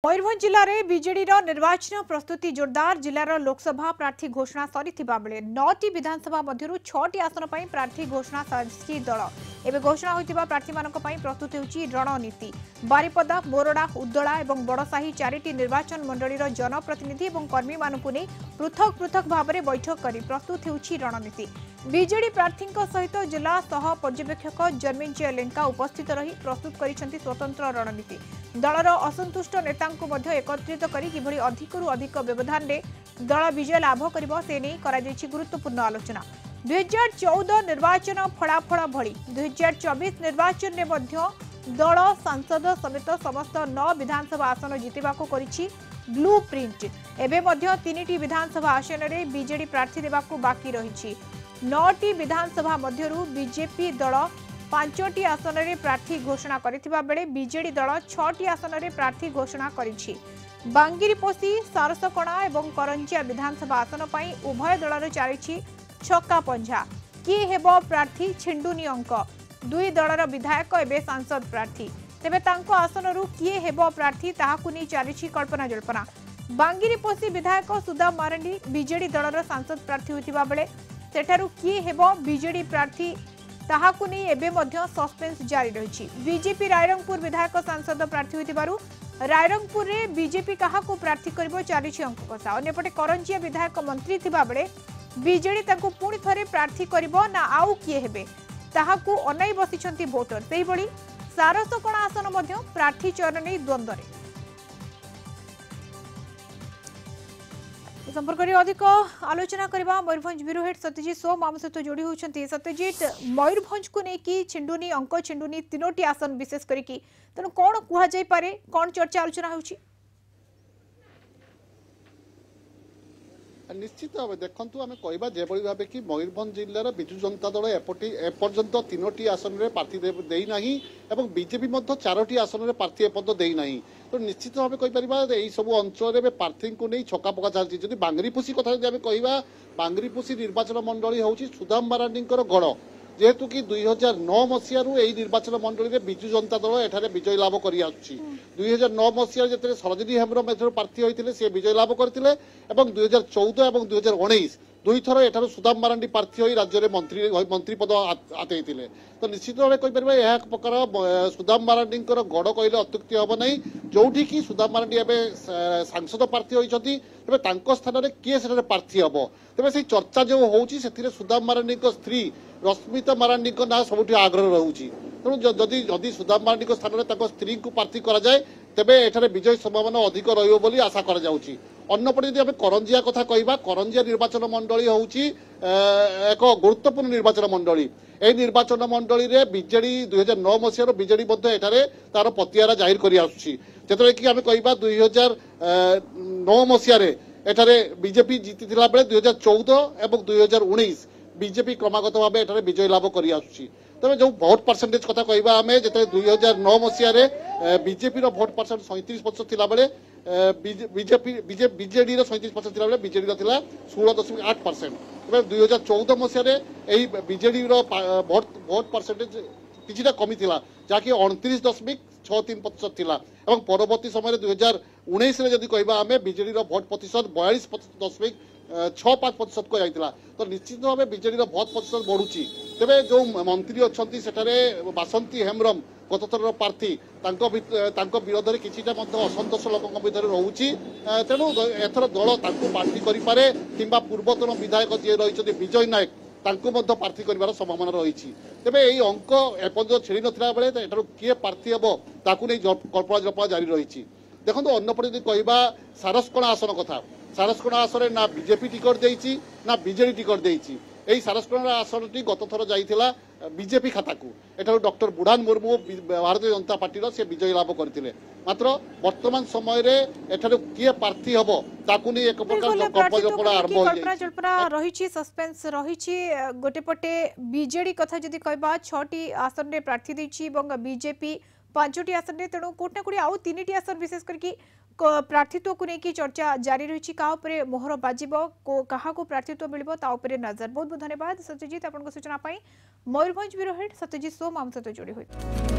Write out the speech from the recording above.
मयूरभंज जिले में बीजेडी निर्वाचन प्रस्तुति जोरदार। जिलार लोकसभा प्रार्थी घोषणा सरी बेले 9टी विधानसभा मध्य 6टी आसन पर प्रार्थी घोषणा सारी दल एवं घोषणा होता प्रार्थी प्रस्तुत होती रणनीति। बारिपदा, मोरडा, उद्दला और बड़साही 4टी निर्वाचन मंडलीर जनप्रतिनिधि और कर्मी मानू नहीं पृथक पृथक भाव में बैठक कर प्रस्तुत होती रणनीति। बीजेडी प्रार्थी सहित जिला सह पर्यवेक्षक जन्मेजय लेंका उपस्थित रही प्रस्तुत कर स्वतंत्र रणनीति। दलर असंतुष्ट नेता एकत्रित कर अधिकरू अधिक व्यवधान में दल विजय लाभ कर गुरुत्वपूर्ण आलोचना। 2014 निर्वाचन फलाफल भली 2024 निर्वाचन में दल सांसद समेत समस्त 9 विधानसभा आसन जितवा ब्लू प्रिंट। एवं 3टी विधानसभा आसन में बीजेडी प्रार्थी देवा बाकी रही। 9टी विधानसभा मध्यरु बीजेपी दल 5टी आसन में प्रार्थी घोषणा करथिबा बेले बीजेडी दल 6टी आसन में प्रार्थी घोषणा करिछि। बांगिरीपोशी, सारसकणा और करंजिया विधानसभा आसन पर उभय दलर चली छक्का पंझा। किए हेबो प्रार्थी छिंडुनी अंक। 2 दलर विधायक एवं सांसद प्रार्थी। तेबे तांको आसनरु किए हेबो प्रार्थी ताहाकु नहीं चली कल्पना जल्पना। बांगिरीपोशी विधायक सुदाम मारांडी बीजेडी दलर सांसद प्रार्थी होतिबा बेले सेठारु किए हेबो बीजेडी प्रार्थी ताहाकु नहीं एबे मध्य सस्पेंस जारी रही। बीजेपी रायरंगपुर विधायक सांसद प्रार्थी होतिबारु रायरंगपुर रे बीजेपी काहाकु प्रार्थी करिबो चली अंक कसा। अन्यपटे करंजिया विधायक मंत्री थिबा बेले बीजेडी तांको पुणी थरे प्रार्थी करिबो ना आउ किए हेबे ताहाकु अनाई बसिछंती वोटर। सेही बळी सारसकणा आसन मध्य प्रार्थी चयन नै द्वंद्व रे। संपर्क में अधिक आलोचना करबा मयूरभंज ब्यूरो हेड सत्यजित सोम आम सहित जोड़ी होती। सत्यजित, मयूरभंज को लेकिन छिंडुनी अंक छिंडुनी 3टी आसन विशेष करी तेणु कौन कहुई कौन चर्चा आलोचना होची? निश्चित भाव देखु आम कहवा जो भाव कि मयूरभंज जिलार विजु जनता दल एपर्यंत 3टी आसन में प्रार्थी देना और बीजेपी 4टी आसन में प्रार्थी एपर्यंत देना। तो निश्चित भाव कहीपर यही सब अंचल में प्रार्थी को नहीं छका पका चलती। जब बांगिरीपोशी कथा कह बांगिरीपोशी निर्वाचन मंडली हूँ सुदाम मारांडी गढ़ जेहेतु कि 2009 मसीह यही निर्वाचन मंडली में विजु जनता दल एठारे विजय लाभ कर 2009 मसीह जो सरोजिनी हेम्ब्रम प्रार्थी होते से विजय लाभ करते 2014 और 2019 दुई थर एठार सुदाम मारांडी प्रार्थी हो राज्य में मंत्री पद आते। तो निश्चित भाव कहीपर यह एक प्रकार सुदाम मारांडी गढ़ कहले अत्युक्ति हम ना। जोठी कि सुदाम मारांडी एवं सांसद प्रार्थी होती तेज स्थान में किए से प्रार्थी हम तेज से चर्चा जो होती सुदाम मारांडी स्त्री रश्मिता मारांडी ना सब आग्रह रोचे। तेणु जदि सुदाम मारांडी स्थान में स्त्री को प्रार्थी कराए तेरे एठारे विजय संभावना अधिक रही आशा कर। अन्यपटे जब करंजिया कथा कहवा करंजिया निर्वाचन मंडली हूँ एक गुरुत्वपूर्ण निर्वाचन मंडली। यह निर्वाचन मंडली रे बीजेडी 2009 मसीह बीजेडी एठारे तार पतियारा जाहिर कर आसुची। कि आम कहवा 2009 मसीह एठारे बीजेपी जीति बेले 2014 और 2019 बीजेपी क्रमागत भाव एठारे विजय लाभ कर आसुची। तेज जो भोट परसेंटेज कथा कहवा आम जो 2009 मसीह बीजेपी भोट परसेंट 37% थिला बेले बीजेडी 37% थिला बेले बीजेडी 16.8%। 2014 मसीह यही बीजेडी भोट परसेंटेज किछिटा कमी थिला जहाँकि 29.63% थिला और परवर्ती समय 2019 जदि कहवा आम बीजेडी भोट प्रतिशत 42.65% को जाइतिला। तो निश्चित भाव बीजेडी भोट प्रतिशत बढ़ुची। तेरे जो मंत्री अच्छा सेठारे बासंती हेम्ब्रम गत थर प्रार्थी विरोध में किसी असंतोष लोक भर रोचे। तेणु एथर दल प्रार्थी करे कि पूर्वतन विधायक जी रही विजय नायक प्रार्थी कर संभावना रही। तेज यही अंक एपर्यंत छेड़ी नाला बेले एठार किए प्रार्थी हम ताकू नहीं कल्पना जल्पना जारी रही। देखो अन्यपटे कहवा सारसकणा आसन कथा सारसकणा आसन ना बीजेपी टिकट देती ना बीजेडी टिकट देती। यही सारसकणा आसन गत थर जाइथिला बीजेपी खाता को एठार डॉक्टर बुढ़ान मुर्मू भारतीय जनता पार्टी से विजय लाभ करते। मात्र वर्तमान समय एठार किए प्रार्थी हम ताकू नहीं एक प्रकार कल्पना जल्पना रही सस्पेंस रही। गोटे पटे बीजेडी कथा जदि कहबा 6टी आसन में प्रार्थी देछि बीजेपी 5टी आसन में तेणु कोटना कोटी आउ 3टी आसन विशेष करके प्रार्थीत्व को लेकिन चर्चा जारी रही। मोहर बाजिबो क्या प्रार्थीत्व मिलिबो ता उपरे नजर। बहुत बहुत धन्यवाद सत्यजित आपन सूचना पाई। मयूरभंज ब्यूरो हेड सत्यजित सोम आम सहित जोड़ी होती।